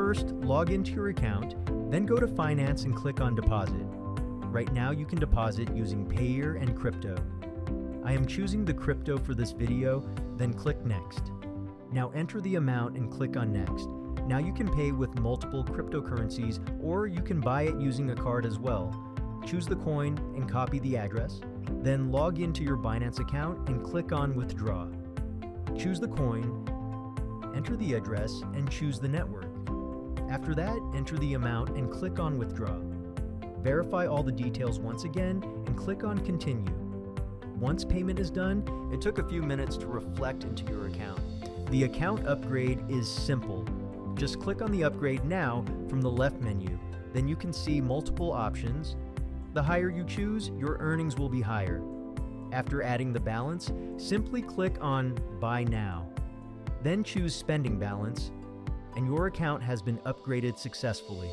First, log into your account, then go to Finance and click on Deposit. Right now you can deposit using Payeer and crypto. I am choosing the crypto for this video, then click Next. Now enter the amount and click on Next. Now you can pay with multiple cryptocurrencies, or you can buy it using a card as well. Choose the coin and copy the address, then log into your Binance account and click on Withdraw. Choose the coin, enter the address, and choose the network. After that, enter the amount and click on Withdraw. Verify all the details once again and click on Continue. Once payment is done, it took a few minutes to reflect into your account. The account upgrade is simple. Just click on the Upgrade Now from the left menu. Then you can see multiple options. The higher you choose, your earnings will be higher. After adding the balance, simply click on Buy Now. Then choose Spending Balance, and your account has been upgraded successfully.